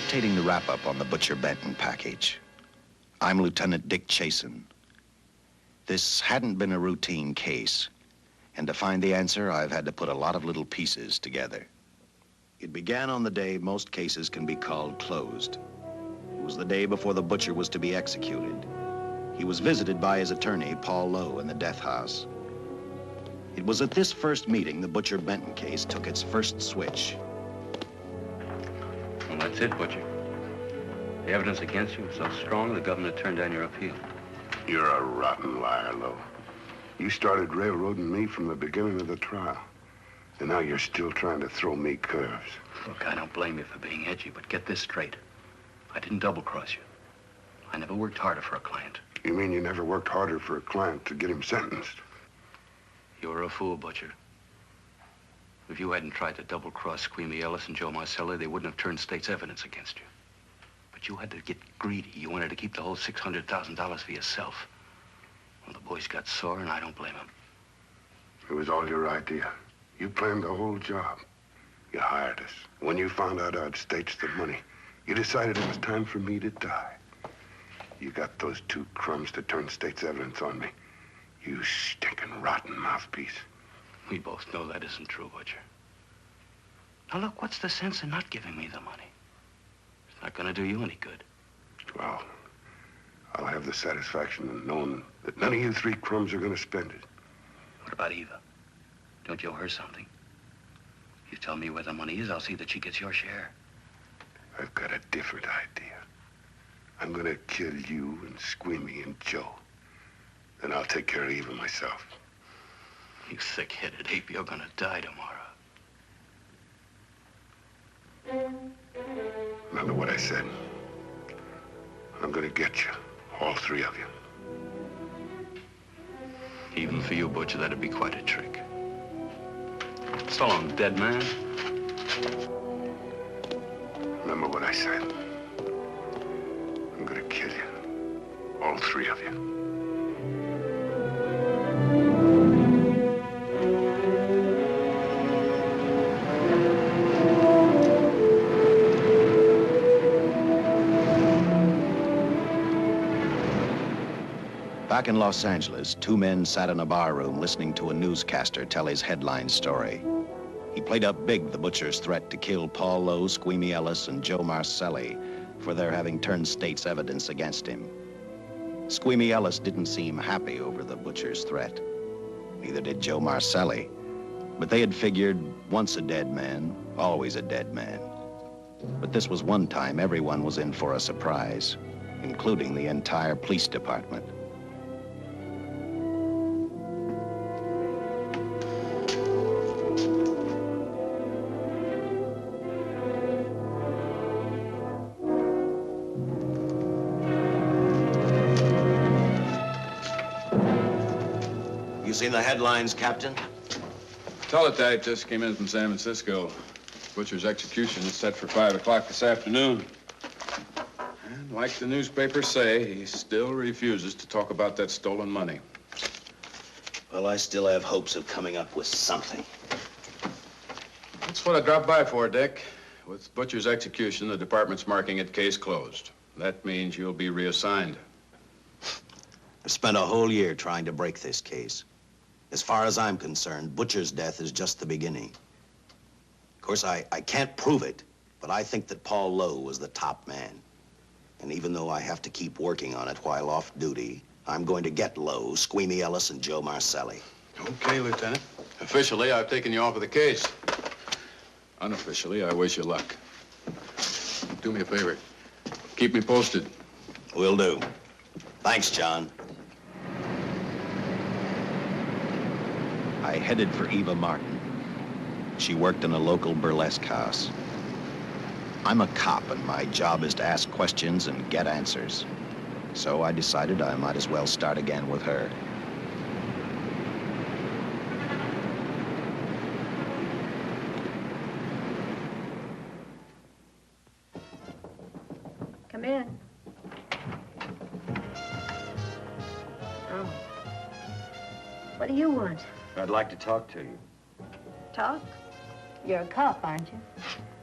dictating the wrap-up on the Butcher Benton package. I'm Lieutenant Dick Chasen. This hadn't been a routine case, and to find the answer, I've had to put a lot of little pieces together. It began on the day most cases can be called closed. It was the day before the butcher was to be executed. He was visited by his attorney, Paul Lowe, in the death house. It was at this first meeting the Butcher Benton case took its first switch. Well, that's it, Butcher. The evidence against you was so strong, the governor turned down your appeal. You're a rotten liar, Lowe. You started railroading me from the beginning of the trial. And now you're still trying to throw me curves. Look, I don't blame you for being edgy, but get this straight. I didn't double-cross you. I never worked harder for a client. You mean you never worked harder for a client to get him sentenced? You were a fool, Butcher. If you hadn't tried to double-cross Squeamy Ellis and Joe Marcelli, they wouldn't have turned state's evidence against you. But you had to get greedy. You wanted to keep the whole $600,000 for yourself. Well, the boys got sore, and I don't blame them. It was all your idea. You planned the whole job. You hired us. When you found out I'd staged the money, you decided it was time for me to die. You got those two crumbs to turn state's evidence on me. You stinking rotten mouthpiece. We both know that isn't true, Butcher. Now, look, what's the sense in not giving me the money? It's not going to do you any good. Well, I'll have the satisfaction of knowing that none of you three crumbs are going to spend it. What about Eva? Don't you owe her something? You tell me where the money is, I'll see that she gets your share. I've got a different idea. I'm going to kill you and Squeamy and Joe. Then I'll take care of Eva myself. You thick-headed ape, you're going to die tomorrow. Remember what I said. I'm going to get you, all three of you. Even for you, Butcher, that'd be quite a trick. So long, dead man. Remember what I said. I'm going to kill you, all three of you. Back in Los Angeles, two men sat in a bar room listening to a newscaster tell his headline story. He played up big the butcher's threat to kill Paul Lowe, Squeamy Ellis, and Joe Marcelli for their having turned state's evidence against him. Squeamy Ellis didn't seem happy over the butcher's threat. Neither did Joe Marcelli. But they had figured, once a dead man, always a dead man. But this was one time everyone was in for a surprise, including the entire police department. You seen the headlines, Captain? Teletype just came in from San Francisco. Butcher's execution is set for 5 o'clock this afternoon. And like the newspapers say, he still refuses to talk about that stolen money. Well, I still have hopes of coming up with something. That's what I dropped by for, Dick. With Butcher's execution, the department's marking it case closed. That means you'll be reassigned. I've spent a whole year trying to break this case. As far as I'm concerned, Butcher's death is just the beginning. Of course, I can't prove it, but I think that Paul Lowe was the top man. And even though I have to keep working on it while off duty, I'm going to get Lowe, Squeamy Ellis, and Joe Marcelli. Okay, Lieutenant. Officially, I've taken you off of the case. Unofficially, I wish you luck. Do me a favor. Keep me posted. Will do. Thanks, John. I headed for Eva Martin. She worked in a local burlesque house. I'm a cop, and my job is to ask questions and get answers. So I decided I might as well start again with her. Come in. Oh. What do you want? I'd like to talk to you. Talk? You're a cop, aren't you?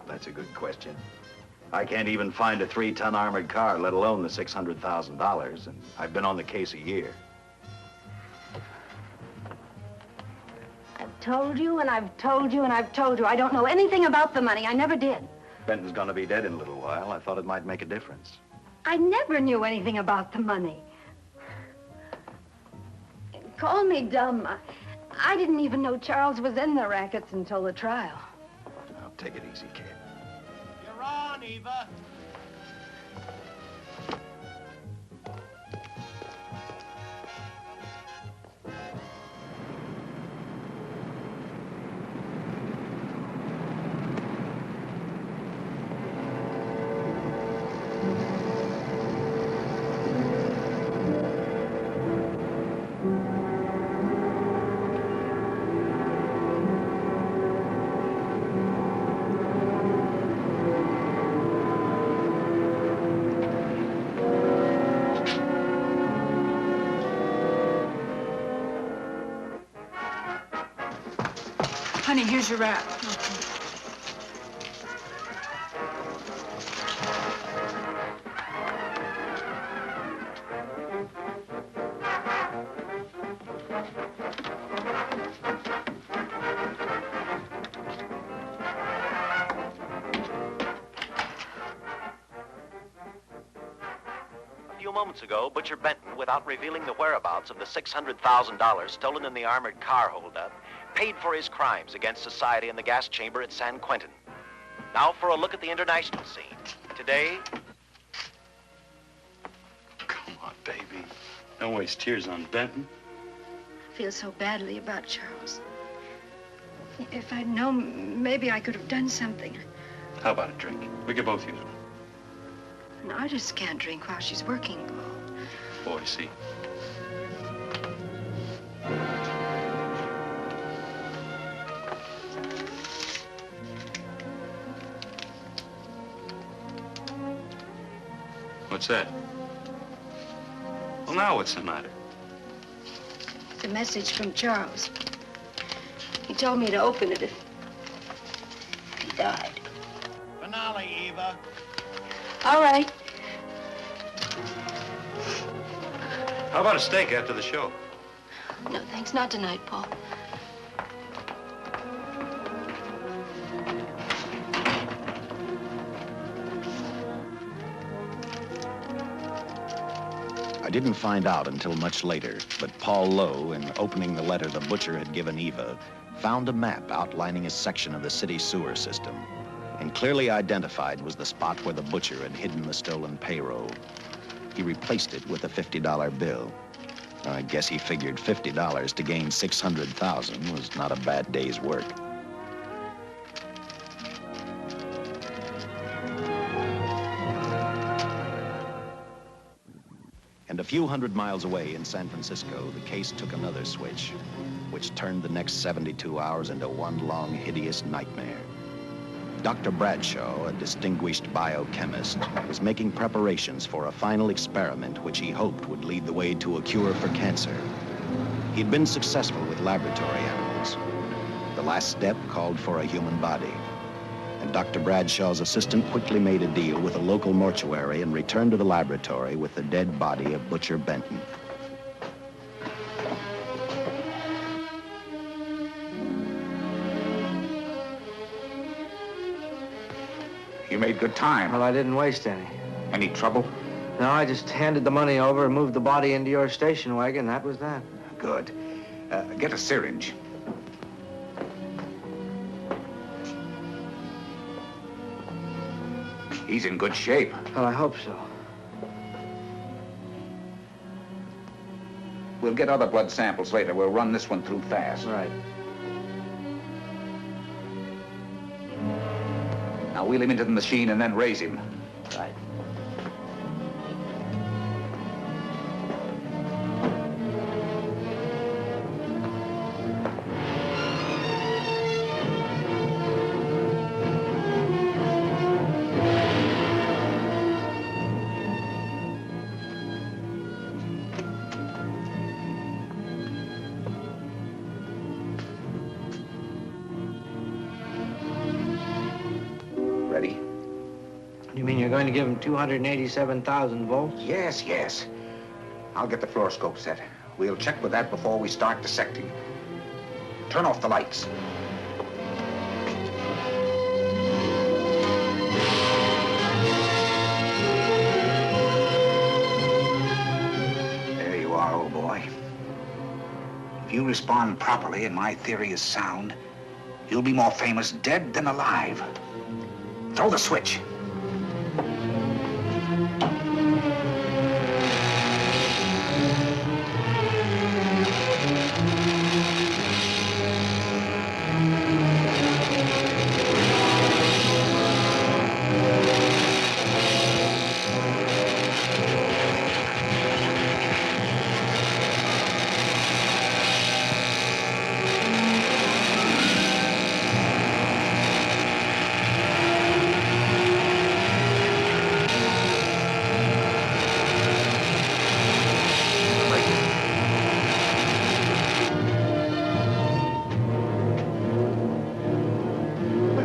That's a good question. I can't even find a 3-ton armored car, let alone the $600,000, and I've been on the case a year. I've told you, and I've told you, and I've told you. I don't know anything about the money. I never did. Benton's gonna be dead in a little while. I thought it might make a difference. I never knew anything about the money. Call me dumb. I didn't even know Charles was in the rackets until the trial. Now, take it easy, kid. You're on, Eva. Honey, here's your wrap. A few moments ago, Butcher Benton, without revealing the whereabouts of the $600,000 stolen in the armored car holdup, paid for his crimes against society in the gas chamber at San Quentin. Now for a look at the international scene. Today... Come on, baby. Don't waste tears on Benton. I feel so badly about Charles. If I'd known, maybe I could have done something. How about a drink? We could both use one. An artist can't drink while she's working, Paul. Boy, see. What's that? Well, now what's the matter? It's a message from Charles. He told me to open it if he died. Finale, Eva. All right. How about a steak after the show? No, thanks. Not tonight, Paul. I didn't find out until much later, but Paul Lowe, in opening the letter the butcher had given Eva, found a map outlining a section of the city sewer system. And clearly identified was the spot where the butcher had hidden the stolen payroll. He replaced it with a $50 bill. I guess he figured $50 to gain $600,000 was not a bad day's work. And a few hundred miles away in San Francisco, the case took another switch, which turned the next 72 hours into one long, hideous nightmare. Dr. Bradshaw, a distinguished biochemist, was making preparations for a final experiment which he hoped would lead the way to a cure for cancer. He'd been successful with laboratory animals. The last step called for a human body. And Dr. Bradshaw's assistant quickly made a deal with a local mortuary and returned to the laboratory with the dead body of Butcher Benton. You made good time. Well, I didn't waste any. Any trouble? No, I just handed the money over and moved the body into your station wagon. That was that. Good. Get a syringe. He's in good shape. Well, I hope so. We'll get other blood samples later. We'll run this one through fast. Right. Now wheel him into the machine and then raise him. Right. You mean you're going to give him 287,000 volts? Yes, yes. I'll get the fluoroscope set. We'll check with that before we start dissecting. Turn off the lights. There you are, old boy. If you respond properly and my theory is sound, you'll be more famous dead than alive. Throw the switch.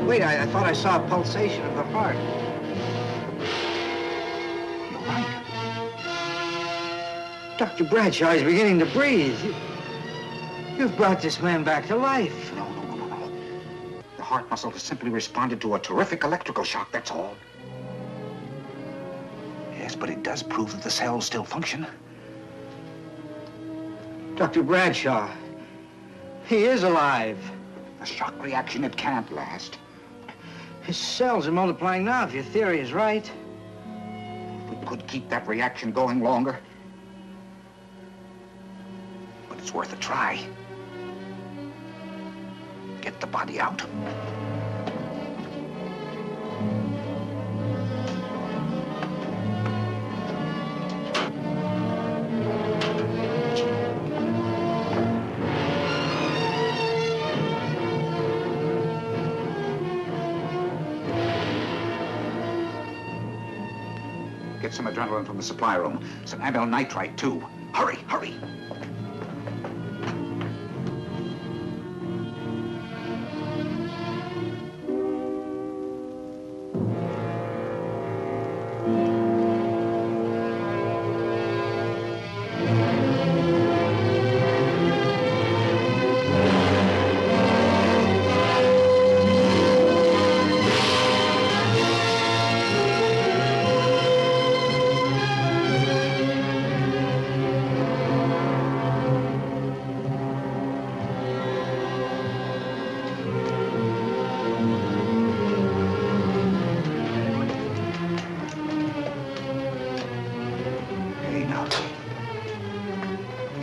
Wait, I thought I saw a pulsation of the heart. You're right. Dr. Bradshaw is beginning to breathe. You've brought this man back to life. No. The heart muscle has simply responded to a terrific electrical shock, that's all. Yes, but it does prove that the cells still function. Dr. Bradshaw, he is alive. A shock reaction, it can't last. His cells are multiplying now, if your theory is right. We could keep that reaction going longer. But it's worth a try. Get the body out. Get some adrenaline from the supply room. Some amyl nitrite, too. Hurry, hurry.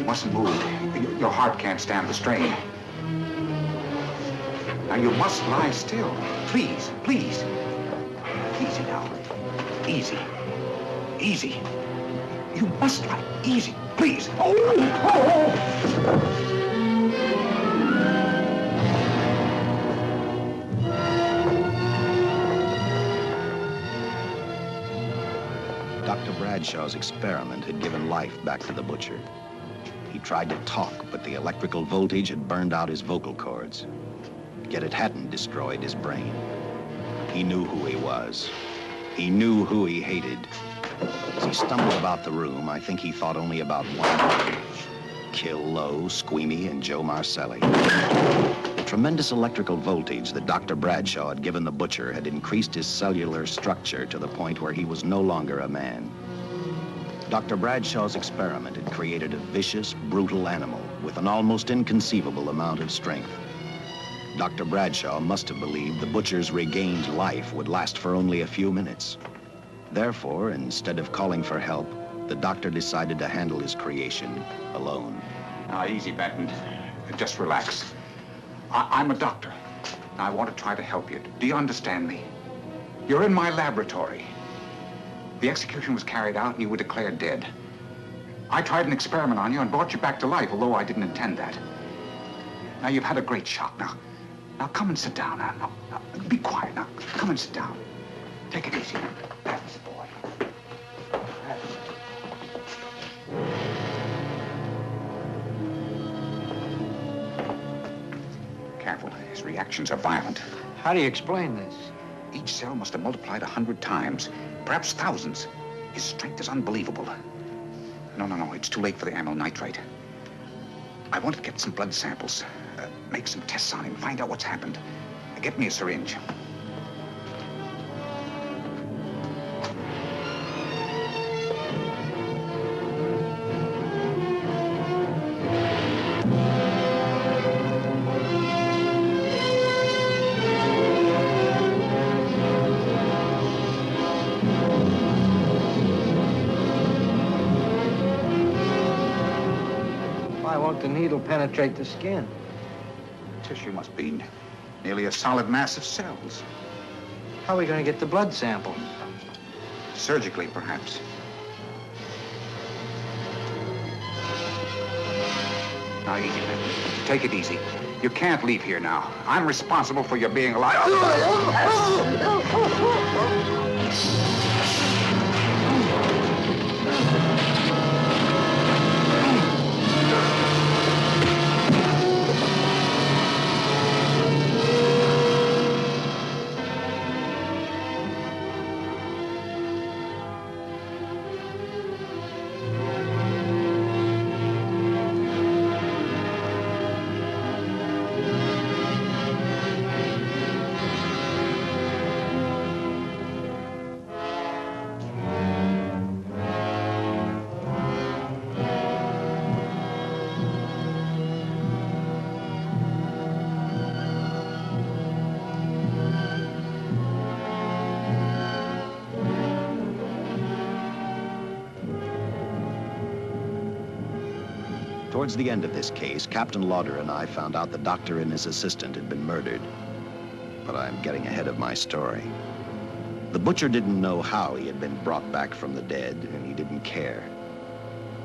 Mustn't move. Your heart can't stand the strain. Now, you must lie still. Please, please. Easy now. Easy. Easy. You must lie. Easy, please. Dr. Bradshaw's experiment had given life back to the butcher. He tried to talk, but the electrical voltage had burned out his vocal cords. Yet it hadn't destroyed his brain. He knew who he was. He knew who he hated. As he stumbled about the room, I think he thought only about one word: kill Lowe, Squeamy, and Joe Marcelli. The tremendous electrical voltage that Dr. Bradshaw had given the butcher had increased his cellular structure to the point where he was no longer a man. Dr. Bradshaw's experiment had created a vicious, brutal animal with an almost inconceivable amount of strength. Dr. Bradshaw must have believed the butcher's regained life would last for only a few minutes. Therefore, instead of calling for help, the doctor decided to handle his creation alone. Now, easy, Benton. Just relax. I'm a doctor. I want to try to help you. Do you understand me? You're in my laboratory. The execution was carried out and you were declared dead. I tried an experiment on you and brought you back to life, although I didn't intend that. Now, you've had a great shock. Now come and sit down. Now, be quiet. Now, come and sit down. Take it easy. That's the boy. Careful. His reactions are violent. How do you explain this? Each cell must have multiplied 100 times, perhaps thousands. His strength is unbelievable. No, it's too late for the amyl nitrite. I want to get some blood samples, make some tests on him, find out what's happened. Get me a syringe. Why won't the needle penetrate the skin? The tissue must be nearly a solid mass of cells. How are we going to get the blood sample? Surgically, perhaps. Now, take it easy. You can't leave here now. I'm responsible for your being alive. Towards the end of this case, Captain Lauder and I found out the doctor and his assistant had been murdered. But I'm getting ahead of my story. The butcher didn't know how he had been brought back from the dead, and he didn't care.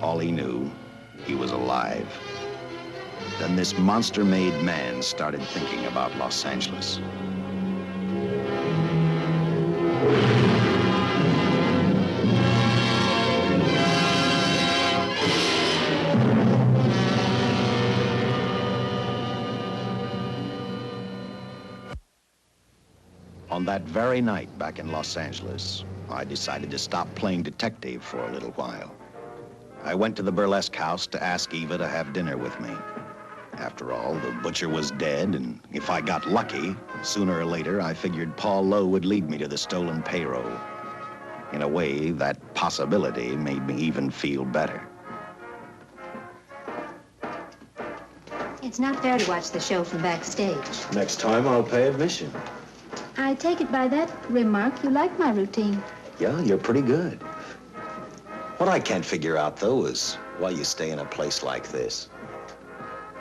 All he knew, he was alive. Then this monster-made man started thinking about Los Angeles. On that very night back in Los Angeles, I decided to stop playing detective for a little while. I went to the burlesque house to ask Eva to have dinner with me. After all, the butcher was dead, and if I got lucky, sooner or later, I figured Paul Lowe would lead me to the stolen payroll. In a way, that possibility made me even feel better. It's not fair to watch the show from backstage. Next time, I'll pay admission. I take it by that remark you like my routine. Yeah, you're pretty good. What I can't figure out, though, is why you stay in a place like this.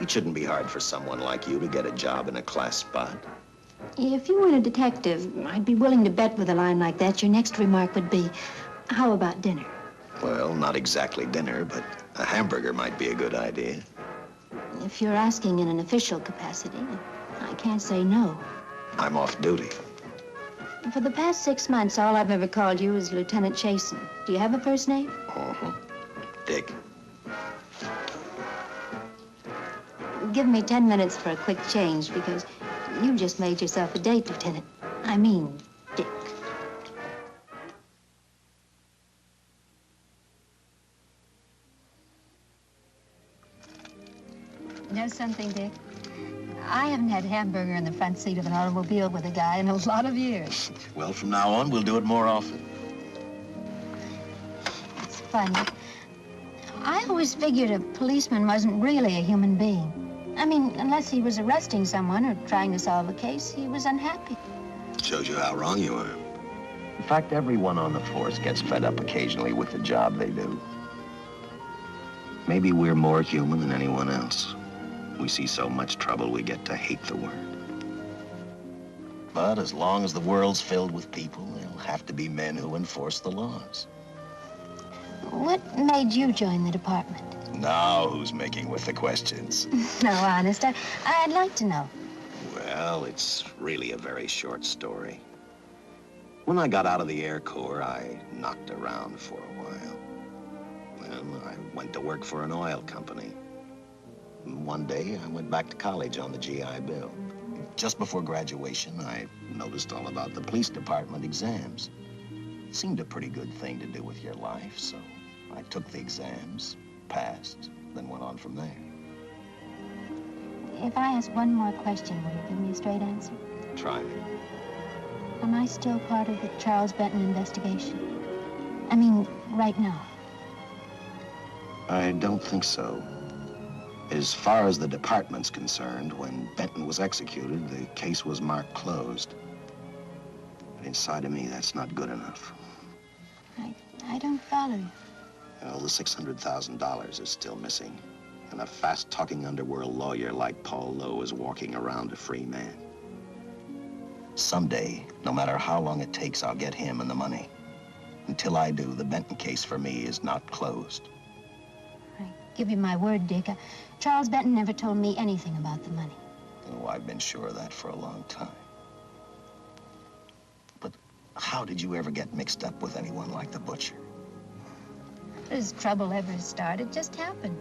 It shouldn't be hard for someone like you to get a job in a class spot. If you weren't a detective, I'd be willing to bet with a line like that your next remark would be, how about dinner? Well, not exactly dinner, but a hamburger might be a good idea. If you're asking in an official capacity, I can't say no. I'm off duty. For the past 6 months, all I've ever called you is Lieutenant Chasen. Do you have a first name? Uh-huh. Dick. Give me 10 minutes for a quick change, because you've just made yourself a date, Lieutenant. I mean, Dick. You know something, Dick? I haven't had hamburger in the front seat of an automobile with a guy in a lot of years. Well, from now on, we'll do it more often. It's funny. I always figured a policeman wasn't really a human being. I mean, unless he was arresting someone or trying to solve a case, he was unhappy. Shows you how wrong you are. In fact, everyone on the force gets fed up occasionally with the job they do. Maybe we're more human than anyone else. We see so much trouble, we get to hate the word. But as long as the world's filled with people, there'll have to be men who enforce the laws. What made you join the department? Now who's making with the questions? No, honest, I'd like to know. Well, it's really a very short story. When I got out of the Air Corps, I knocked around for a while. Well, I went to work for an oil company. One day, I went back to college on the GI Bill. Just before graduation, I noticed all about the police department exams. Seemed a pretty good thing to do with your life, so I took the exams, passed, then went on from there. If I ask one more question, will you give me a straight answer? Try me. Am I still part of the Charles Benton investigation? I mean, right now. I don't think so. As far as the department's concerned, when Benton was executed, the case was marked closed. But inside of me, that's not good enough. I don't follow you. Well, the $600,000 is still missing. And a fast-talking underworld lawyer like Paul Lowe is walking around a free man. Someday, no matter how long it takes, I'll get him and the money. Until I do, the Benton case for me is not closed. I give you my word, Dick. Charles Benton never told me anything about the money. Oh, I've been sure of that for a long time. But how did you ever get mixed up with anyone like the butcher? As trouble ever started, it just happened.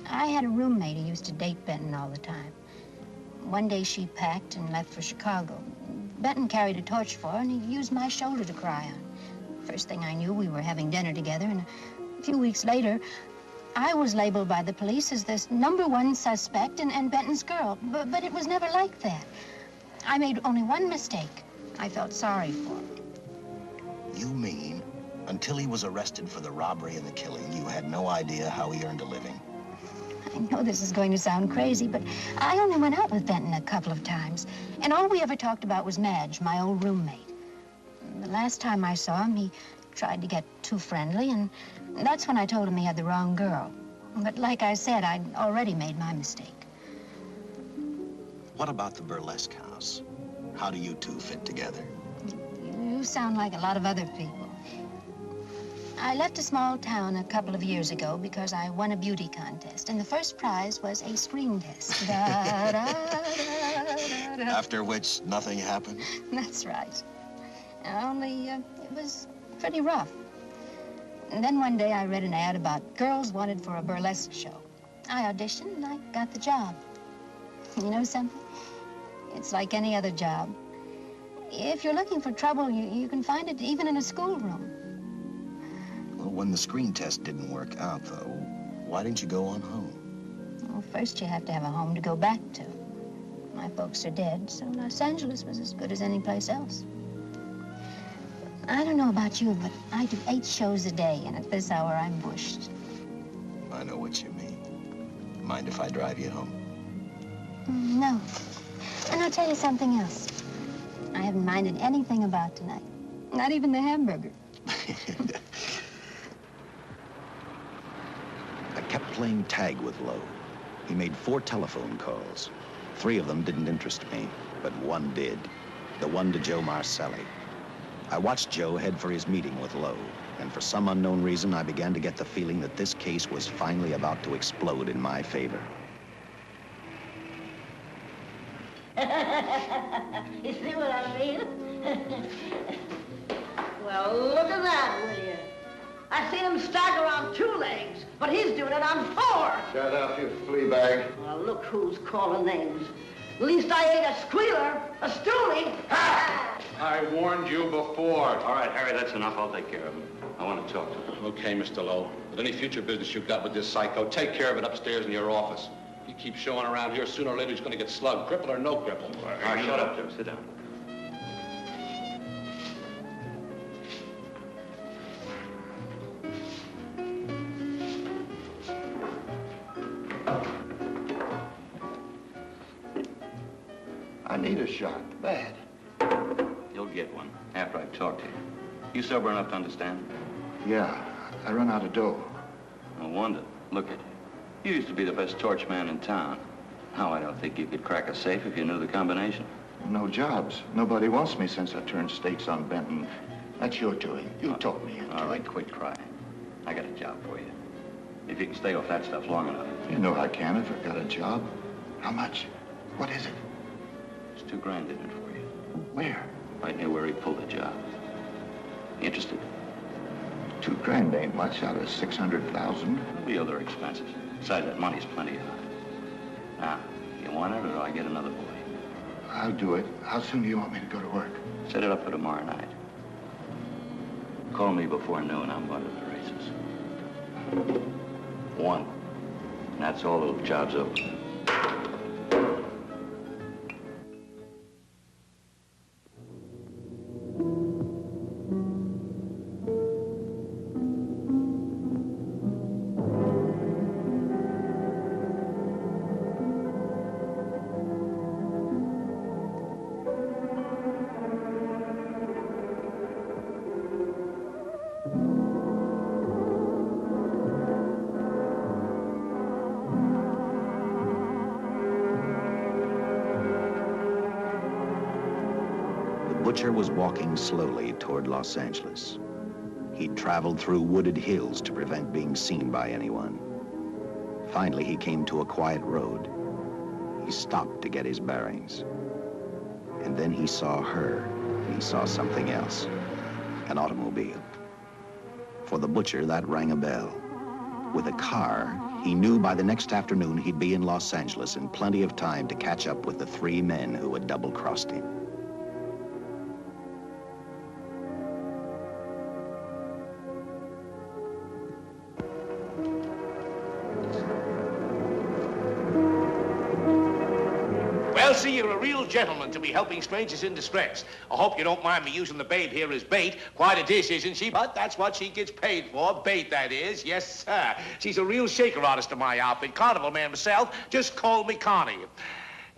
I had a roommate who used to date Benton all the time. One day she packed and left for Chicago. Benton carried a torch for her, and he used my shoulder to cry on. First thing I knew, we were having dinner together, and a few weeks later, I was labeled by the police as this #1 suspect and Benton's girl. But it was never like that. I made only one mistake. I felt sorry for him. You mean, until he was arrested for the robbery and the killing, you had no idea how he earned a living? I know this is going to sound crazy, but I only went out with Benton a couple of times. And all we ever talked about was Madge, my old roommate. The last time I saw him, he tried to get too friendly, and that's when I told him he had the wrong girl. But like I said, I'd already made my mistake. What about the burlesque house? How do you two fit together? You sound like a lot of other people. I left a small town a couple of years ago because I won a beauty contest, and the first prize was a screen test. Da, da, da, da, da. After which, nothing happened? That's right. Only, it was pretty rough. And then one day I read an ad about girls wanted for a burlesque show. I auditioned and I got the job. You know something? It's like any other job. If you're looking for trouble, you can find it even in a schoolroom. Well, when the screen test didn't work out, though, why didn't you go on home? Well, first you have to have a home to go back to. My folks are dead, so Los Angeles was as good as any place else. I don't know about you, but I do 8 shows a day, and at this hour, I'm bushed. I know what you mean. Mind if I drive you home? No. And I'll tell you something else. I haven't minded anything about tonight. Not even the hamburger. I kept playing tag with Lowe. He made 4 telephone calls. 3 of them didn't interest me, but one did. The one to Joe Marcelli. I watched Joe head for his meeting with Lowe, and for some unknown reason, I began to get the feeling that this case was finally about to explode in my favor. You see what I mean? Well, look at that, will you? I seen him stagger on 2 legs, but he's doing it on 4. Shut up, you flea bag. Well, look who's calling names. At least I ain't a squealer, a stoolie. I warned you before. All right, Harry, that's enough. I'll take care of him. I want to talk to him. Okay, Mr. Lowe. But any future business you've got with this psycho, take care of it upstairs in your office. If he keeps showing around here, sooner or later he's going to get slugged, cripple or no cripple. All right, shut up, Joe. Sit down. I need a shot, bad. You'll get one after I've talked to you. You sober enough to understand? Yeah, I run out of dough. No wonder. Look at you. You used to be the best torch man in town. Now I don't think you could crack a safe if you knew the combination. No jobs. Nobody wants me since I turned stakes on Benton. That's your doing. You taught me. All right, quit crying. I got a job for you. If you can stay off that stuff long enough. You know I can if I've got a job. How much? What is it? There's $2 grand in it for you. Where? Right near where he pulled the job. You interested? $2 grand ain't much out of 600,000. There'll be other expenses. Besides, that money's plenty of it. Now, you want it or do I get another boy? I'll do it. How soon do you want me to go to work? Set it up for tomorrow night. Call me before noon. I'm going to the races. 1. And that's all. The job's over. The butcher was walking slowly toward Los Angeles. He'd traveled through wooded hills to prevent being seen by anyone. Finally, he came to a quiet road. He stopped to get his bearings. And then he saw her, and he saw something else, an automobile. For the butcher, that rang a bell. With a car, he knew by the next afternoon he'd be in Los Angeles in plenty of time to catch up with the 3 men who had double-crossed him. Well, see, you're a real gentleman to be helping strangers in distress. I hope you don't mind me using the babe here as bait. Quite a dish, isn't she? But that's what she gets paid for. Bait, that is. Yes, sir. She's a real shaker artist of my outfit. Carnival man myself. Just call me Connie.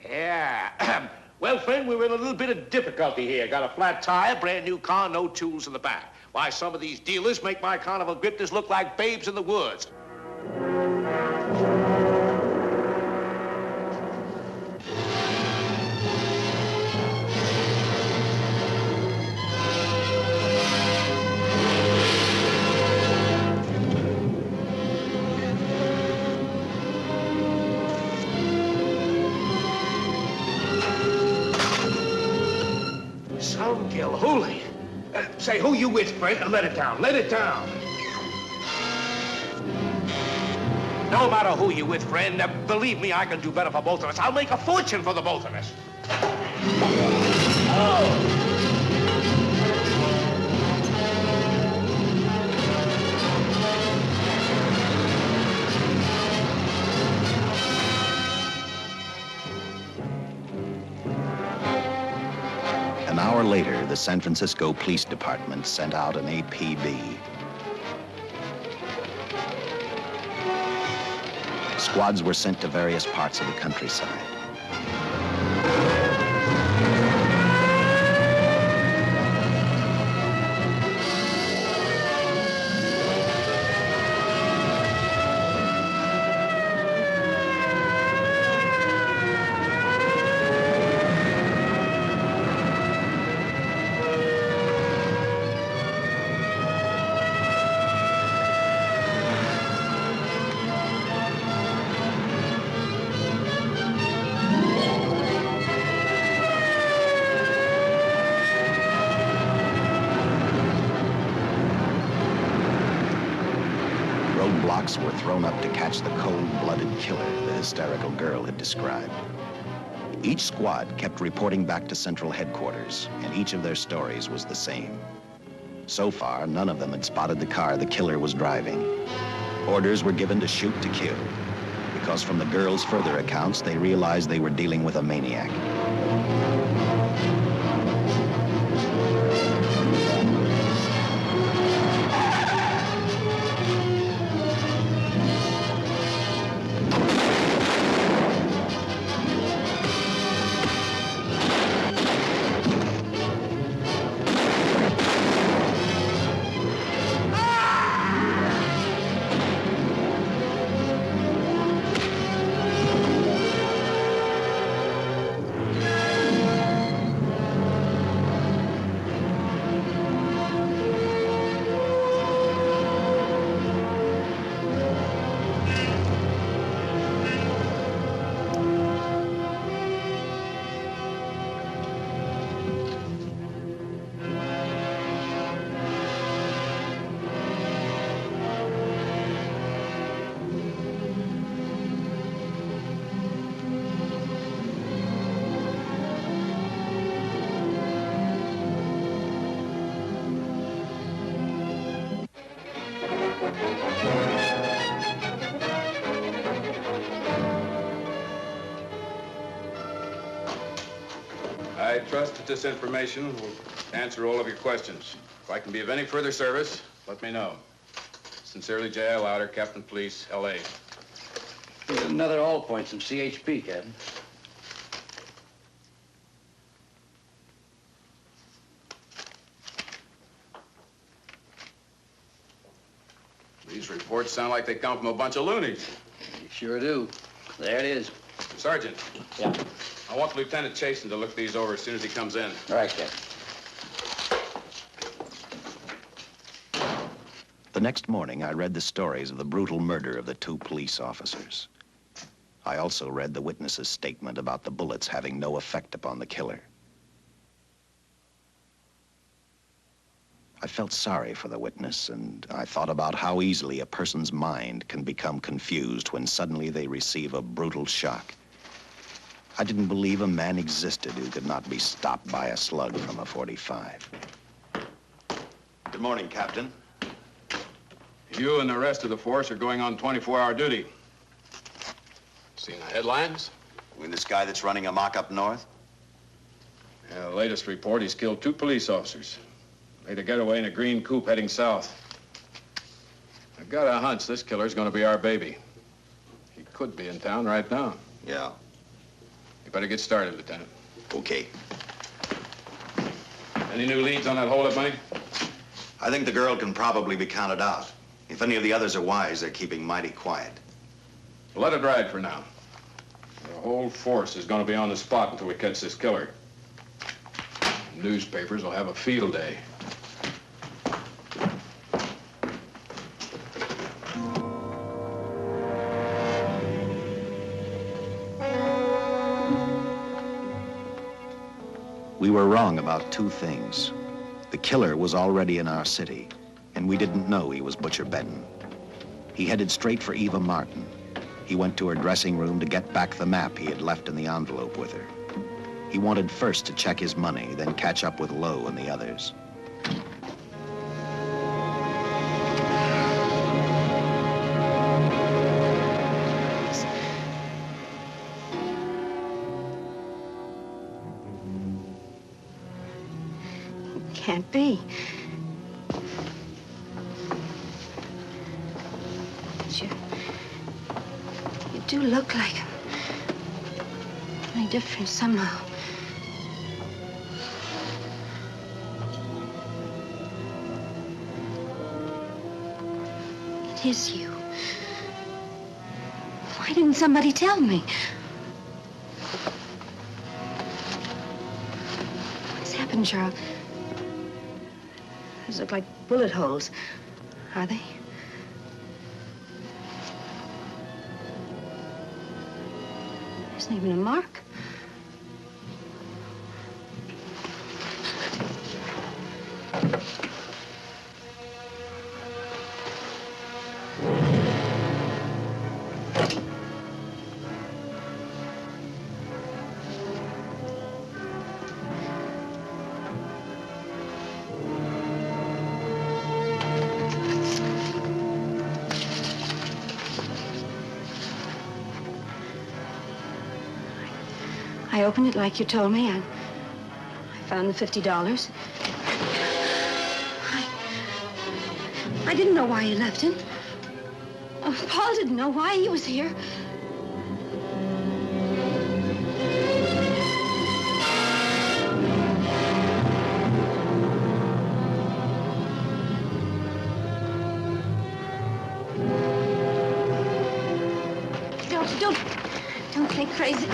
Yeah. Well, friend, we're in a little bit of difficulty here. Got a flat tire, brand new car, no tools in the back. Why, some of these dealers make my carnival grifters look like babes in the woods. Holy. Say, who you with, friend? Let it down. Let it down. No matter who you with, friend, believe me, I can do better for both of us. I'll make a fortune for the both of us. Oh! An hour later, the San Francisco Police Department sent out an APB. Squads were sent to various parts of the countryside. Roadblocks were thrown up to catch the cold-blooded killer the hysterical girl had described. Each squad kept reporting back to central headquarters, and each of their stories was the same. So far, none of them had spotted the car the killer was driving. Orders were given to shoot to kill, because from the girls' further accounts, they realized they were dealing with a maniac. I trust that this information will answer all of your questions. If I can be of any further service, let me know. Sincerely, J.I. Louder, Captain Police, L.A. Here's another all points from CHP, Captain. These reports sound like they come from a bunch of loonies. You sure do. There it is. Sergeant. Yeah. I want Lieutenant Chasen to look these over as soon as he comes in. All right, Captain. The next morning, I read the stories of the brutal murder of the 2 police officers. I also read the witness's statement about the bullets having no effect upon the killer. I felt sorry for the witness, and I thought about how easily a person's mind can become confused when suddenly they receive a brutal shock. I didn't believe a man existed who could not be stopped by a slug from a .45. Good morning, Captain. You and the rest of the force are going on 24-hour duty. Seen the headlines? You mean this guy that's running amok up north? Yeah, the latest report, he's killed 2 police officers. Made a getaway in a green coupe heading south. I've got a hunch this killer's gonna be our baby. He could be in town right now. Yeah. You better get started, Lieutenant. Okay. Any new leads on that hold-up money? I think the girl can probably be counted out. If any of the others are wise, they're keeping mighty quiet. Well, let it ride for now. The whole force is gonna be on the spot until we catch this killer. Newspapers will have a field day. We were wrong about 2 things. The killer was already in our city, and we didn't know he was Butcher Benton. He headed straight for Eva Martin. He went to her dressing room to get back the map he had left in the envelope with her. He wanted first to check his money, then catch up with Lowe and the others. Can't be. But you do look like him. Only different somehow. It is you. Why didn't somebody tell me? What's happened, Charles? Those look like bullet holes. Are they? There isn't even a mark. I opened it like you told me, and I found the $50. I didn't know why you left him. Oh, Paul didn't know why he was here. Don't think crazy.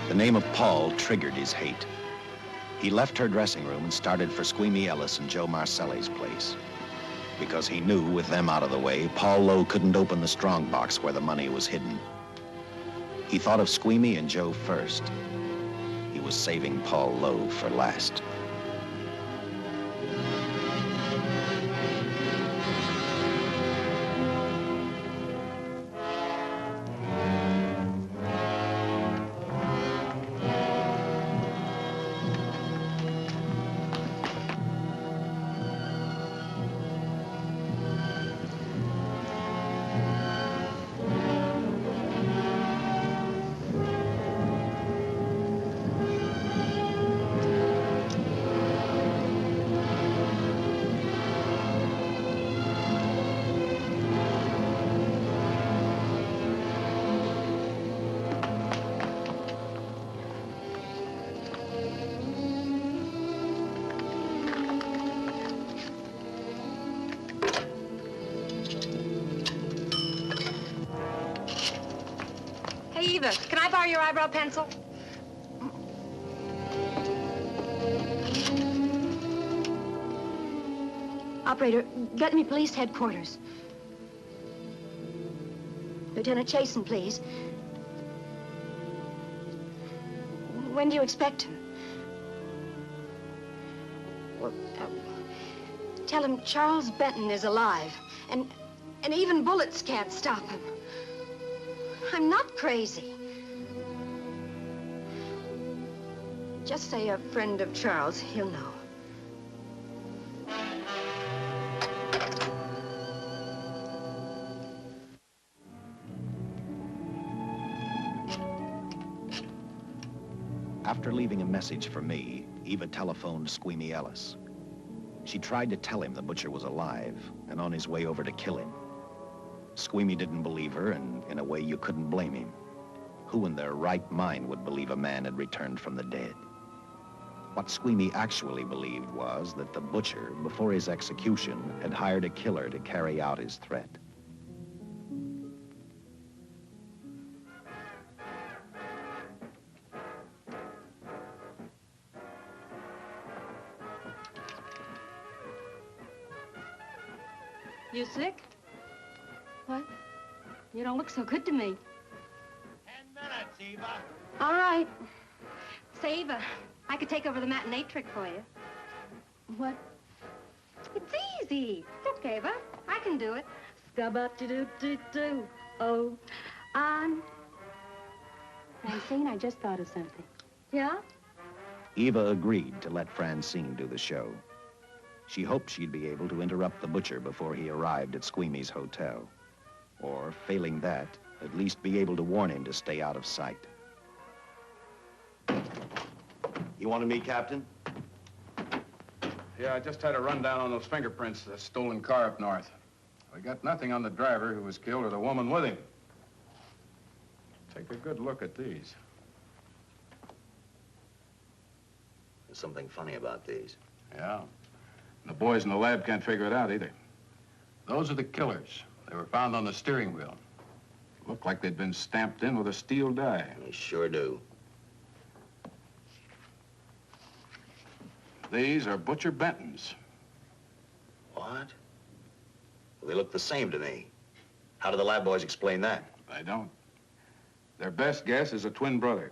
The name of Paul triggered his hate. He left her dressing room and started for Squeamy Ellis and Joe Marcelli's place. Because he knew, with them out of the way, Paul Lowe couldn't open the strongbox where the money was hidden. He thought of Squeamy and Joe first. He was saving Paul Lowe for last. Hey, Eva, can I borrow your eyebrow pencil? Operator, get me police headquarters. Lieutenant Chasen, please. When do you expect him? Well, tell him Charles Benton is alive, and even bullets can't stop him. I'm not crazy. Just say a friend of Charles, he'll know. After leaving a message for me, Eva telephoned Squeamy Ellis. She tried to tell him the butcher was alive and on his way over to kill him. Squeamy didn't believe her, and in a way you couldn't blame him. Who in their right mind would believe a man had returned from the dead? What Squeamy actually believed was that the butcher, before his execution, had hired a killer to carry out his threat. You sick? What? You don't look so good to me. 10 minutes, Eva. All right. Say, Eva, I could take over the matinee trick for you. What? It's easy. Look, Eva, I can do it. Scabba-doo-doo-doo. Oh, Francine, I just thought of something. Yeah? Eva agreed to let Francine do the show. She hoped she'd be able to interrupt the butcher before he arrived at Squeamy's hotel. Or, failing that, at least be able to warn him to stay out of sight. You wanted me, Captain? Yeah, I just had a rundown on those fingerprints of the stolen car up north. We got nothing on the driver who was killed or the woman with him. Take a good look at these. There's something funny about these. Yeah. The boys in the lab can't figure it out either. Those are the killers. They were found on the steering wheel. Looked like they'd been stamped in with a steel die. They sure do. These are Butcher Benton's. What? Well, they look the same to me. How do the lab boys explain that? They don't. Their best guess is a twin brother.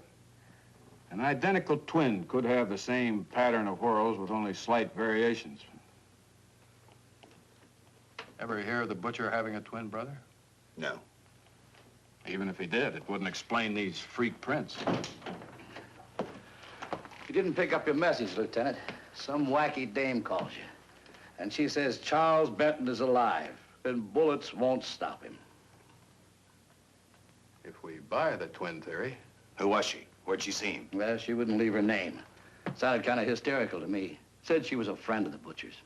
An identical twin could have the same pattern of whorls with only slight variations. Ever hear of the butcher having a twin brother? No. Even if he did, it wouldn't explain these freak prints. You didn't pick up your message, Lieutenant. Some wacky dame calls you. And she says Charles Benton is alive, and bullets won't stop him. If we buy the twin theory... Who was she? Where'd she see him? Well, she wouldn't leave her name. Sounded kind of hysterical to me. Said she was a friend of the butcher's.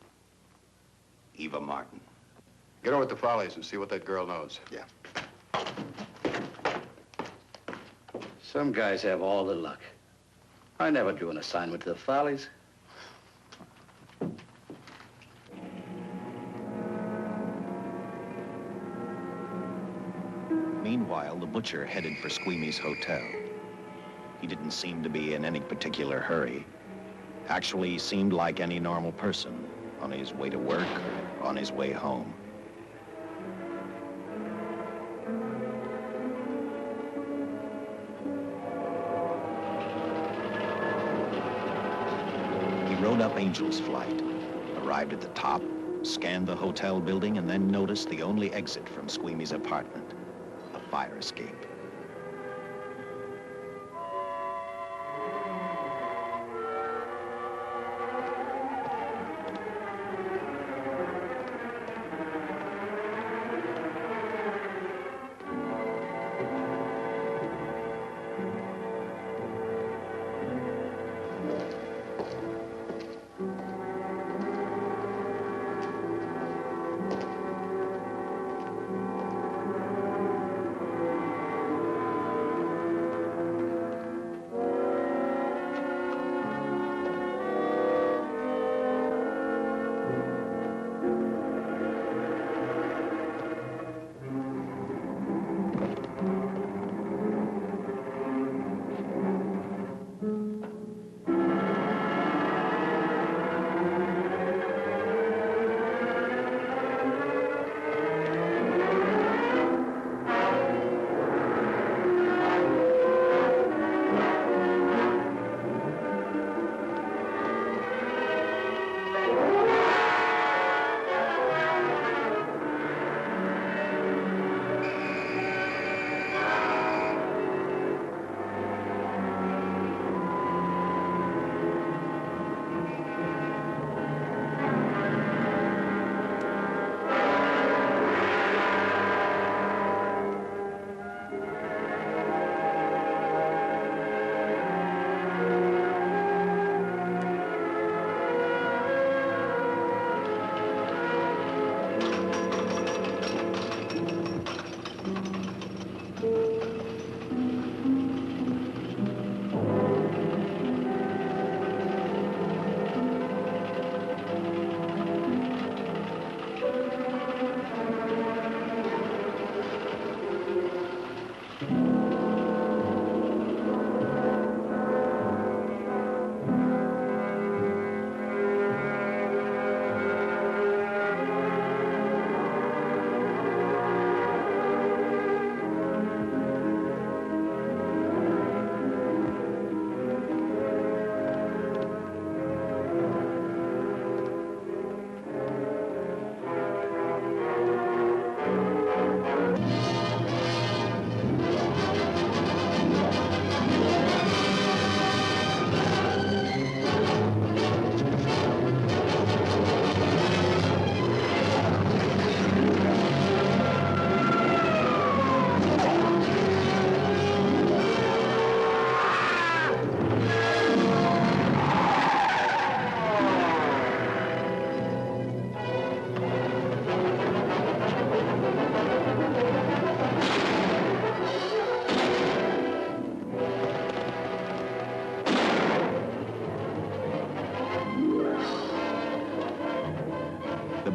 Eva Martin. Get over to the Follies and see what that girl knows. Yeah. Some guys have all the luck. I never drew an assignment to the Follies. Meanwhile, the butcher headed for Squeamy's hotel. He didn't seem to be in any particular hurry. Actually, he seemed like any normal person, on his way to work or on his way home. He rode up Angel's Flight, arrived at the top, scanned the hotel building, and then noticed the only exit from Squeamy's apartment, a fire escape.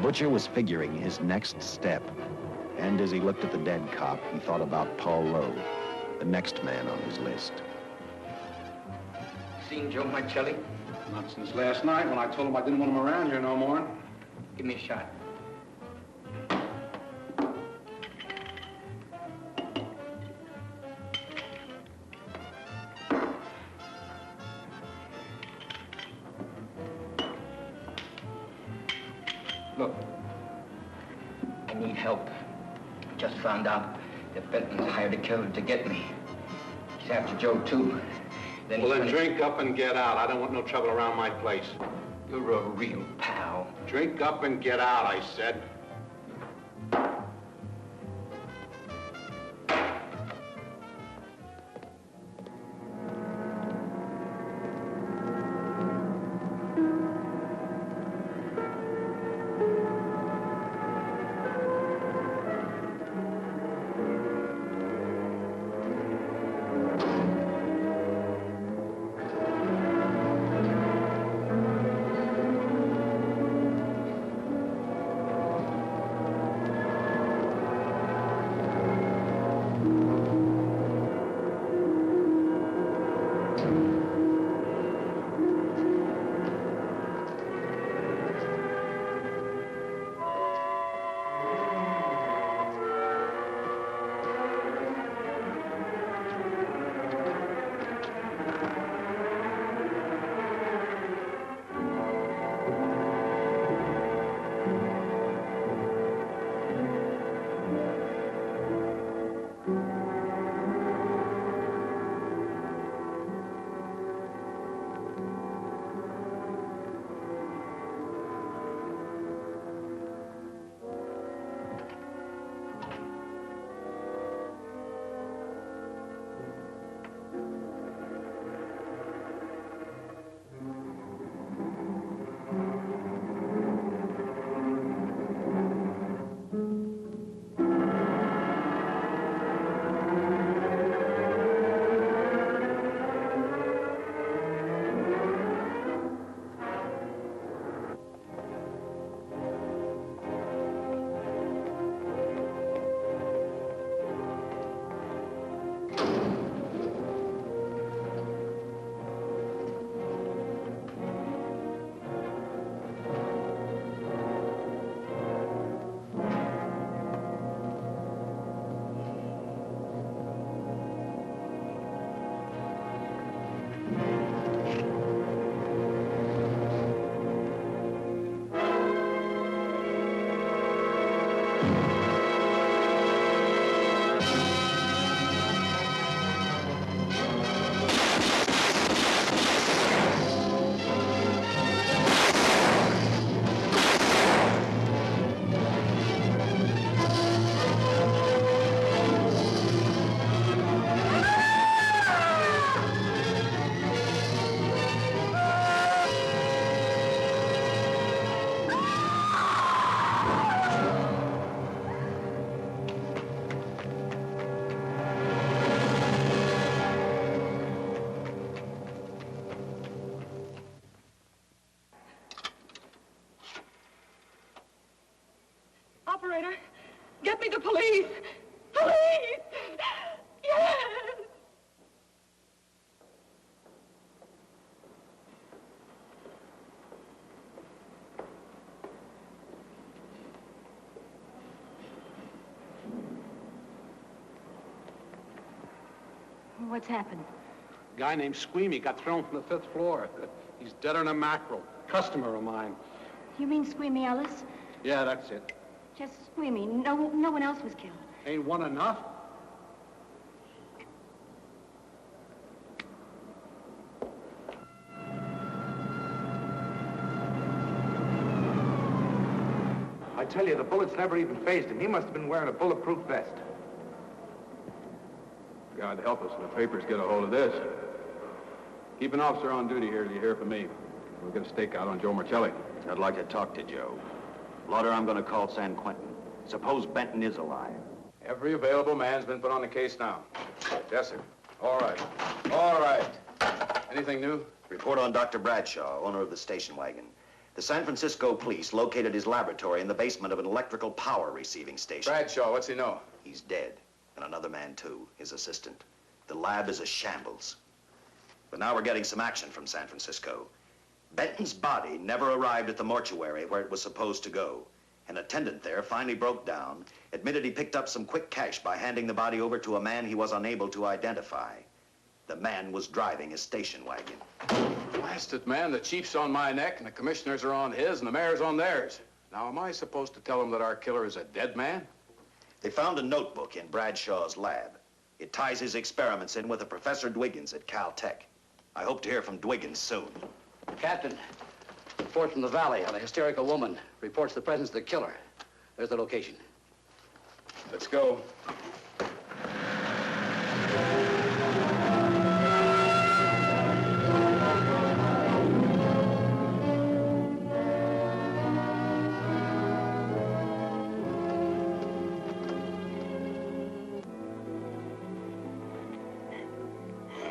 Butcher was figuring his next step. And as he looked at the dead cop, he thought about Paul Lowe, the next man on his list. Seen Joe Marcelli? Not since last night when I told him I didn't want him around here no more. Give me a shot. Look, I need help. Just found out that Benton's hired a killer to get me. He's after Joe, too. Well, then drink up and get out. I don't want no trouble around my place. You're a real pal. Drink up and get out, I said. Operator, get me the police! Police! Yes! What's happened? A guy named Squeamy got thrown from the 5th floor. He's deader than a mackerel. Customer of mine. You mean Squeamy Ellis? Yeah, that's it. Just Squeamy. No one else was killed. Ain't one enough? I tell you, the bullets never even phased him. He must have been wearing a bulletproof vest. God help us when the papers get a hold of this. Keep an officer on duty here till you hear from me. We'll get a stakeout on Joe Marcelli. I'd like to talk to Joe. Lauder, I'm going to call San Quentin. Suppose Benton is alive. Every available man's been put on the case now. Yes, sir. All right. All right. Anything new? Report on Dr. Bradshaw, owner of the station wagon. The San Francisco police located his laboratory in the basement of an electrical power receiving station. Bradshaw, what's he know? He's dead. And another man, too, his assistant. The lab is a shambles. But now we're getting some action from San Francisco. Benton's body never arrived at the mortuary where it was supposed to go. An attendant there finally broke down, admitted he picked up some quick cash by handing the body over to a man he was unable to identify. The man was driving a station wagon. Blast it, man. The chief's on my neck, and the commissioners are on his, and the mayor's on theirs. Now, am I supposed to tell him that our killer is a dead man? They found a notebook in Bradshaw's lab. It ties his experiments in with a Professor Dwiggins at Caltech. I hope to hear from Dwiggins soon. Captain, report from the valley on a hysterical woman. Reports the presence of the killer. There's the location. Let's go.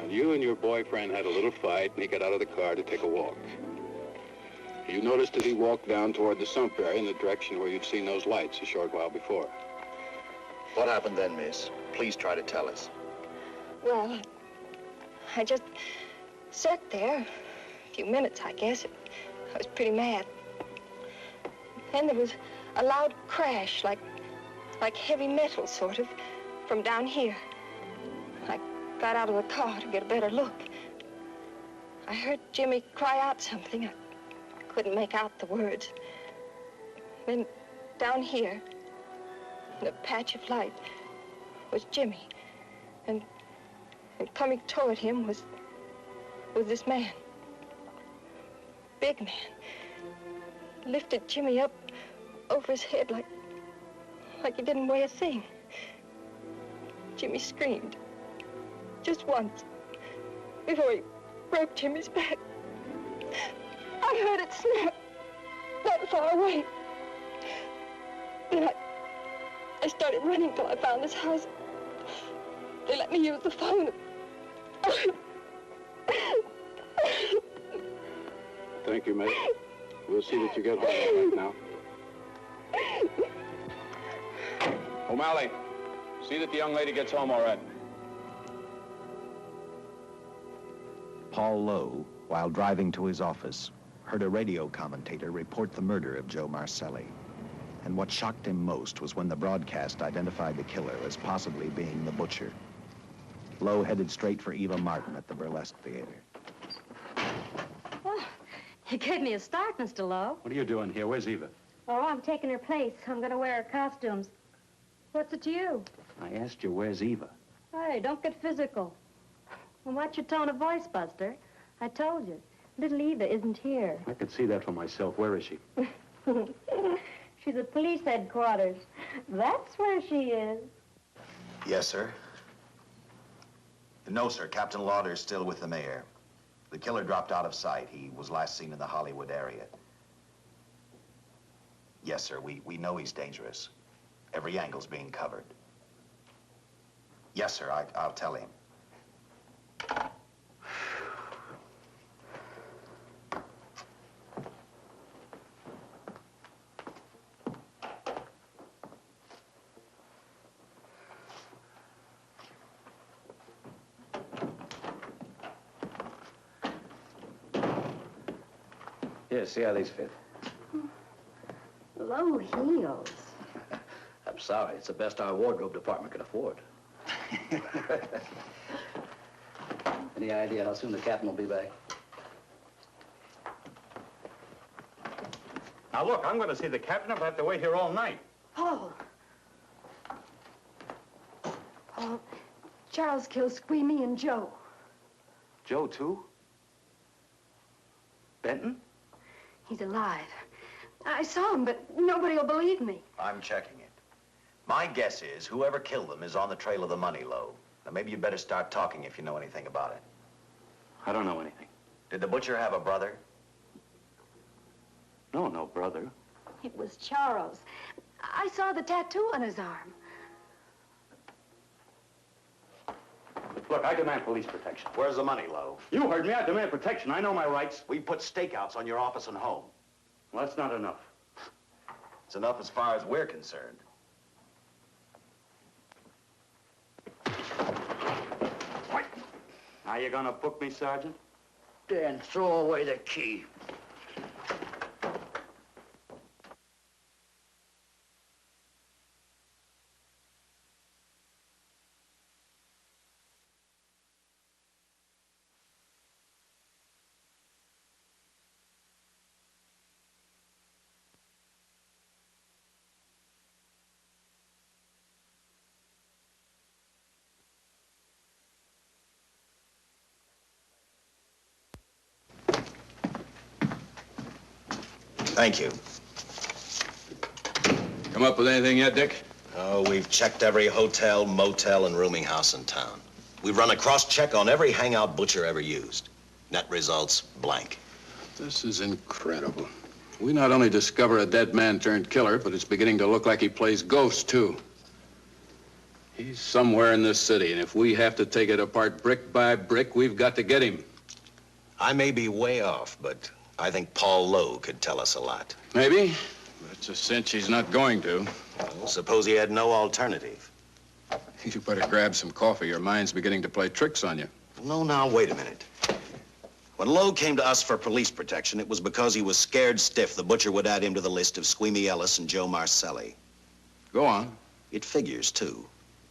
You and your boyfriend had a little fight, and he got out of the car to take a walk. You noticed that he walked down toward the sump area in the direction where you'd seen those lights a short while before. What happened then, miss? Please try to tell us. Well, I just sat there a few minutes, I guess. I was pretty mad. Then there was a loud crash, like heavy metal, sort of, from down here. I got out of the car to get a better look. I heard Jimmy cry out something. I couldn't make out the words. Then down here, in a patch of light, was Jimmy. And coming toward him was this man. Big man. Lifted Jimmy up over his head like he didn't weigh a thing. Jimmy screamed. Just once, before he broke Jimmy's back. I heard it snap, not far away. Then I started running till I found this house. They let me use the phone. Thank you, mate. We'll see that you get home right now. O'Malley, see that the young lady gets home all right. Paul Lowe, while driving to his office, heard a radio commentator report the murder of Joe Marcelli. And what shocked him most was when the broadcast identified the killer as possibly being the butcher. Lowe headed straight for Eva Martin at the Burlesque Theater. Oh, you gave me a start, Mr. Lowe. What are you doing here? Where's Eva? Oh, I'm taking her place. I'm going to wear her costumes. What's it to you? I asked you, where's Eva? Hey, don't get physical. Well, watch your tone of voice, Buster. I told you. Little Eva isn't here. I could see that for myself. Where is she? She's at police headquarters. That's where she is. Yes, sir. No, sir. Captain Lauder's still with the mayor. The killer dropped out of sight. He was last seen in the Hollywood area. Yes, sir. We know he's dangerous. Every angle's being covered. Yes, sir. I'll tell him. Here, see how these fit. Low heels. I'm sorry. It's the best our wardrobe department can afford. Any idea how soon the captain will be back? Now, look, I'm going to see the captain if I have to wait here all night. Paul. Paul, Charles killed Squeamy and Joe. Joe, too? Benton? He's alive. I saw him, but nobody will believe me. I'm checking it. My guess is whoever killed them is on the trail of the money, Lowe. Now, maybe you better start talking if you know anything about it. I don't know anything. Did the butcher have a brother? No, no brother. It was Charles. I saw the tattoo on his arm. Look, I demand police protection. Where's the money, Lowe? You heard me. I demand protection. I know my rights. We put stakeouts on your office and home. Well, that's not enough. It's enough as far as we're concerned. Now you gonna book me, Sergeant? Dan, throw away the key. Thank you. Come up with anything yet, Dick? Oh, we've checked every hotel, motel, and rooming house in town. We've run a cross-check on every hangout Butcher ever used. Net results, blank. This is incredible. We not only discover a dead man turned killer, but it's beginning to look like he plays ghosts, too. He's somewhere in this city, and if we have to take it apart brick by brick, we've got to get him. I may be way off, but I think Paul Lowe could tell us a lot. Maybe, but it's a cinch he's not going to. Well, suppose he had no alternative. You better grab some coffee. Your mind's beginning to play tricks on you. No, now, wait a minute. When Lowe came to us for police protection, it was because he was scared stiff the Butcher would add him to the list of Squeamy Ellis and Joe Marcelli. Go on. It figures, too.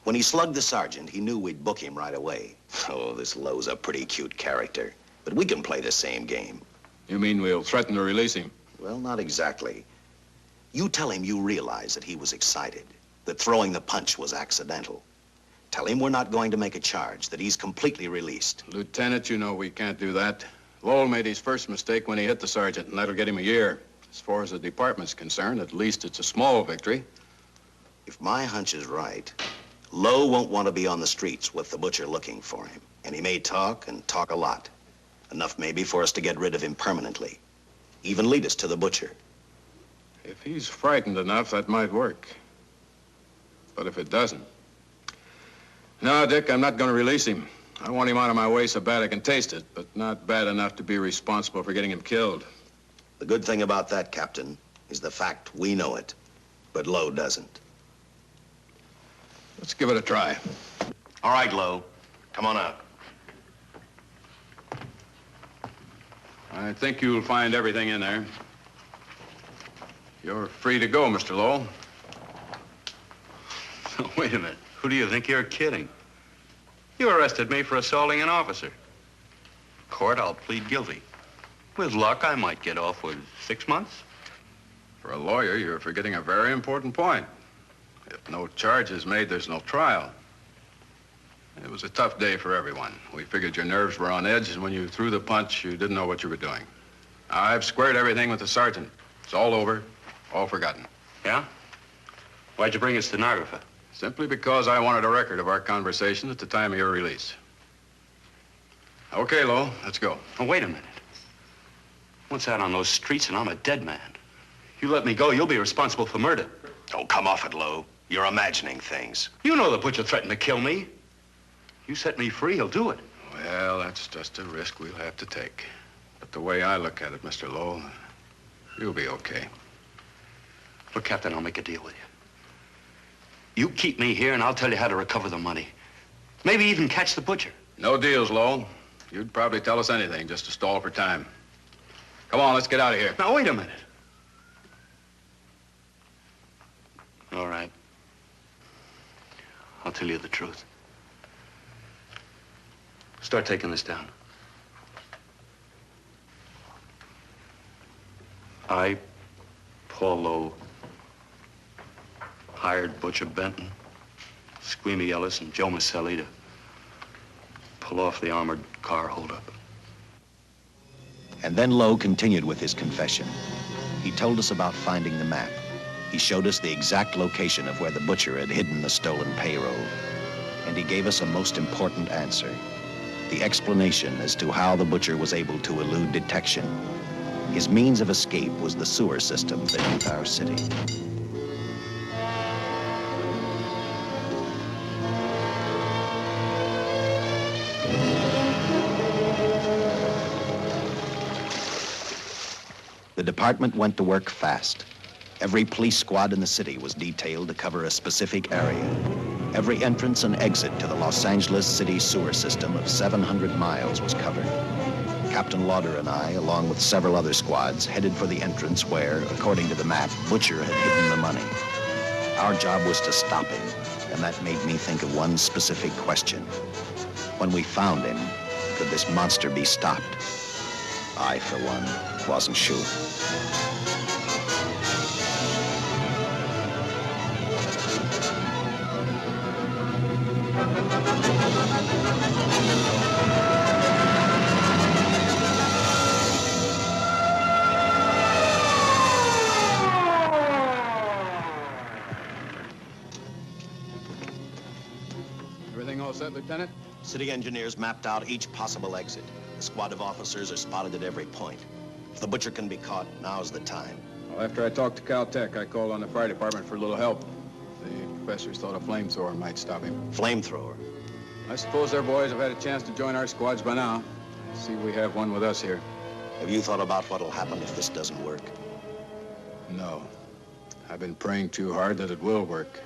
When he slugged the sergeant, he knew we'd book him right away. Oh, this Lowe's a pretty cute character. But we can play the same game. You mean we'll threaten to release him? Well, not exactly. You tell him you realize that he was excited, that throwing the punch was accidental. Tell him we're not going to make a charge, that he's completely released. Lieutenant, you know we can't do that. Lowell made his first mistake when he hit the sergeant, and that'll get him a year. As far as the department's concerned, at least it's a small victory. If my hunch is right, Lowe won't want to be on the streets with the Butcher looking for him. And he may talk, and talk a lot. Enough maybe for us to get rid of him permanently. Even lead us to the Butcher. If he's frightened enough, that might work. But if it doesn't... No, Dick, I'm not going to release him. I want him out of my way so bad I can taste it, but not bad enough to be responsible for getting him killed. The good thing about that, Captain, is the fact we know it, but Lowe doesn't. Let's give it a try. All right, Lowe. Come on out. I think you'll find everything in there. You're free to go, Mr. Lowell. Wait a minute. Who do you think you're kidding? You arrested me for assaulting an officer. Court, I'll plead guilty. With luck, I might get off with 6 months. For a lawyer, you're forgetting a very important point. If no charge is made, there's no trial. It was a tough day for everyone. We figured your nerves were on edge, and when you threw the punch, you didn't know what you were doing. I've squared everything with the sergeant. It's all over, all forgotten. Yeah? Why'd you bring a stenographer? Simply because I wanted a record of our conversation at the time of your release. Okay, Lowell, let's go. Oh, wait a minute. Once out on those streets and I'm a dead man. You let me go, you'll be responsible for murder. Oh, come off it, Lowe. You're imagining things. You know the Butcher threatened to kill me. You set me free, he'll do it. Well, that's just a risk we'll have to take. But the way I look at it, Mr. Lowell, you'll be okay. Look, Captain, I'll make a deal with you. You keep me here, and I'll tell you how to recover the money. Maybe even catch the Butcher. No deals, Lowell. You'd probably tell us anything just to stall for time. Come on, let's get out of here. Now, wait a minute. All right. I'll tell you the truth. Start taking this down. I, Paul Lowe, hired Butcher Benton, Squeamy Ellis, and Joe Marcelli to pull off the armored car holdup. And then Lowe continued with his confession. He told us about finding the map. He showed us the exact location of where the Butcher had hidden the stolen payroll. And he gave us a most important answer. The explanation as to how the Butcher was able to elude detection. His means of escape was the sewer system beneath our city. The The department went to work fast. Every police squad in the city was detailed to cover a specific area. Every entrance and exit to the Los Angeles city sewer system of 700 miles was covered. Captain Lauder and I, along with several other squads, headed for the entrance where, according to the map, Butcher had hidden the money. Our job was to stop him, and that made me think of one specific question. When we found him, could this monster be stopped? I, for one, wasn't sure. Everything all set, Lieutenant? City engineers mapped out each possible exit. A squad of officers are spotted at every point. If the Butcher can be caught, now's the time. Well, after I talked to Caltech, I called on the fire department for a little help. The professors thought a flamethrower might stop him. Flamethrower? I suppose their boys have had a chance to join our squads by now. See, we have one with us here. Have you thought about what'll happen if this doesn't work? No. I've been praying too hard that it will work.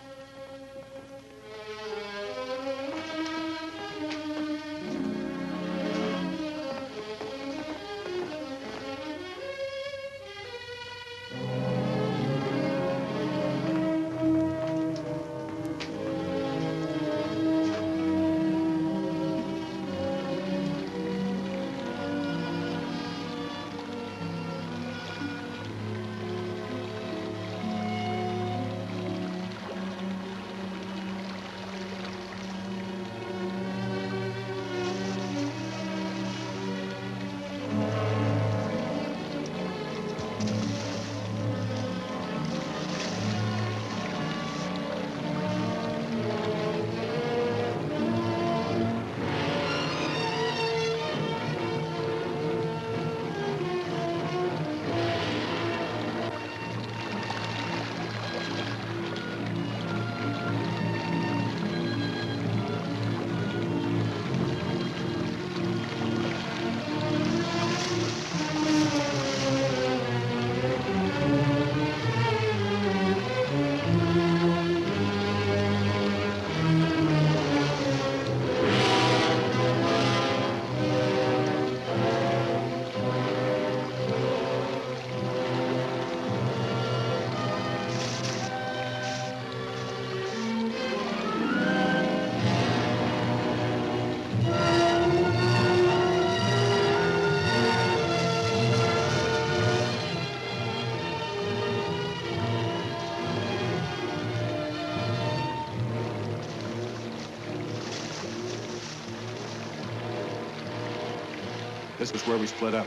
This is where we split up.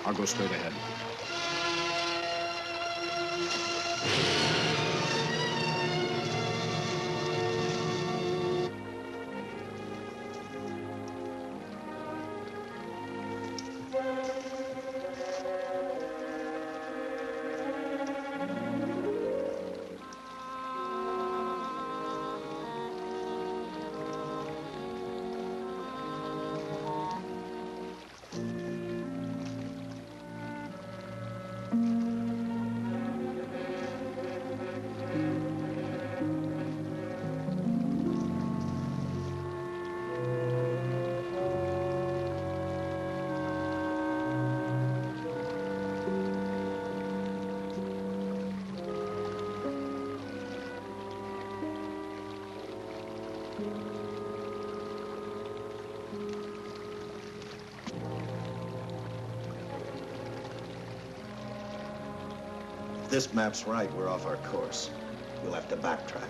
I'll go straight ahead. If this map's right, we're off our course. We'll have to backtrack.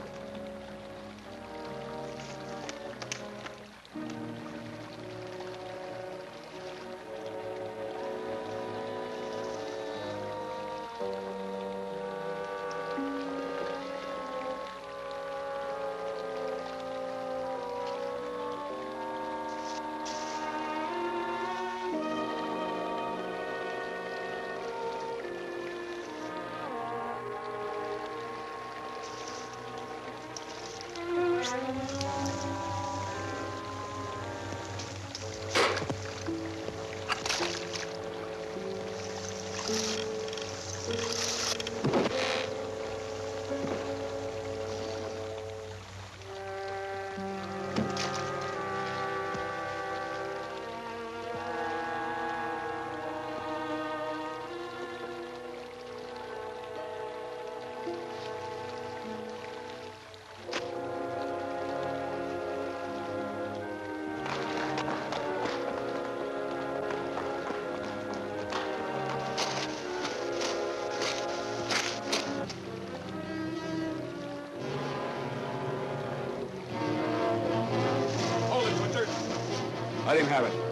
Let him have it.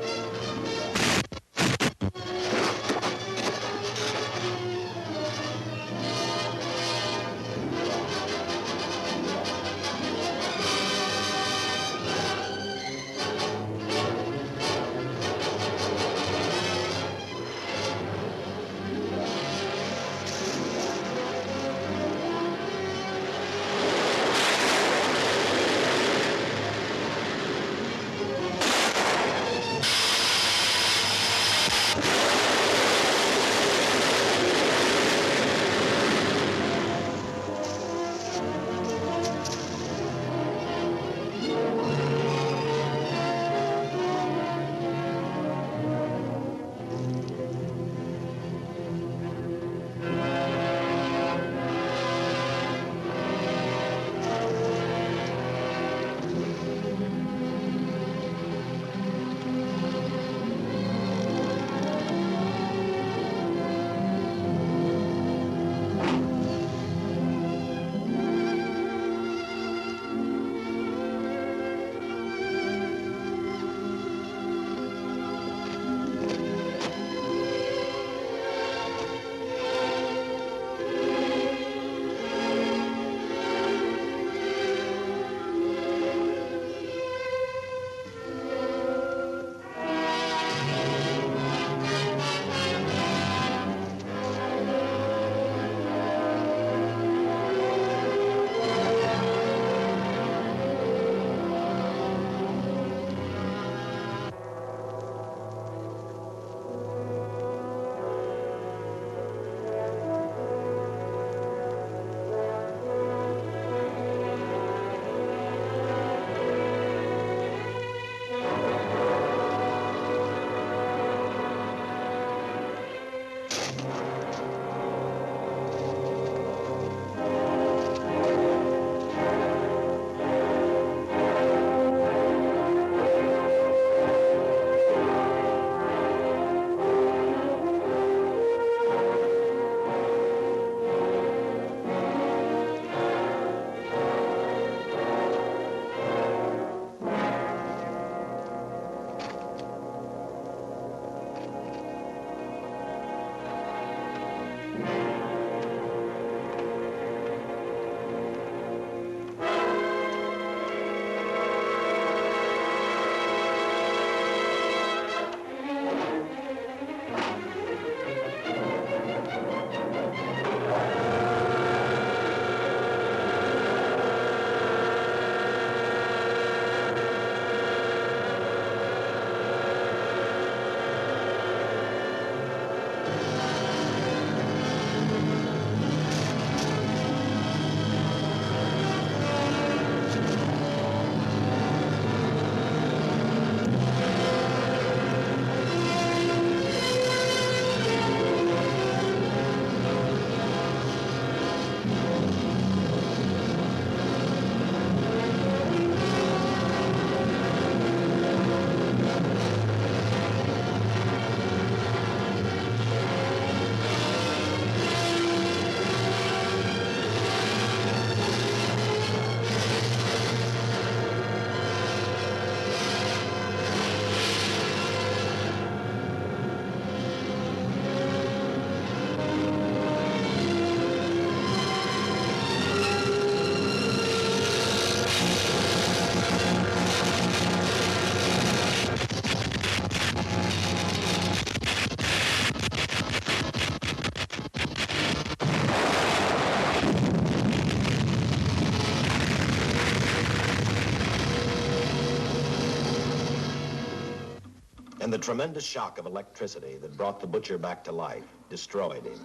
And the tremendous shock of electricity that brought the butcher back to life destroyed him.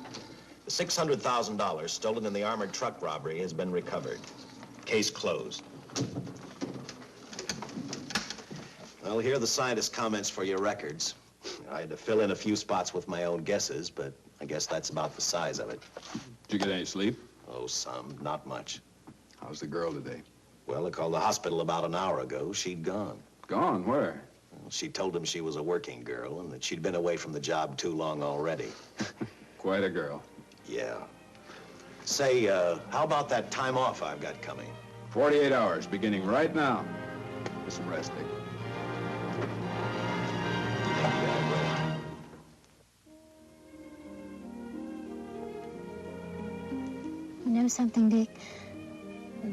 The $600,000 stolen in the armored truck robbery has been recovered. Case closed. Well, here are the scientist's comments for your records. I had to fill in a few spots with my own guesses, but I guess that's about the size of it. Did you get any sleep? Oh, some. Not much. How's the girl today? Well, I called the hospital about an hour ago. She'd gone. Gone? Where? Well, she told him she was a working girl and that she'd been away from the job too long already. Quite a girl. Yeah. Say, how about that time off I've got coming? 48 hours, beginning right now. With some rest, Dick. know something, Dick?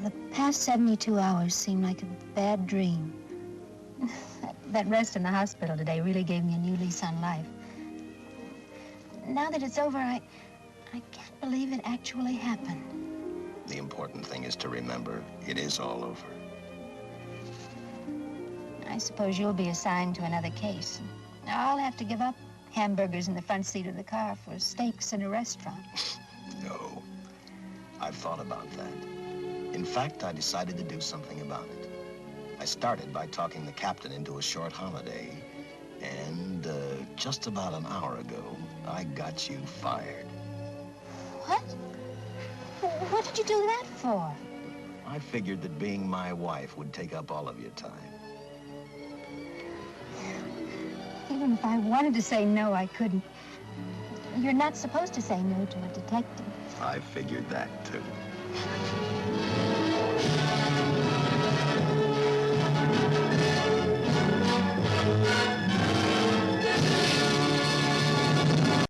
The past 72 hours seem like a bad dream. That rest in the hospital today really gave me a new lease on life. Now that it's over, I can't believe it actually happened. The important thing is to remember it is all over. I suppose you'll be assigned to another case. I'll have to give up hamburgers in the front seat of the car for steaks in a restaurant. No, I've thought about that. In fact, I decided to do something about it. I started by talking the captain into a short holiday, and just about an hour ago, I got you fired. What? What did you do that for? I figured that being my wife would take up all of your time. Even if I wanted to say no, I couldn't. You're not supposed to say no to a detective. I figured that, too.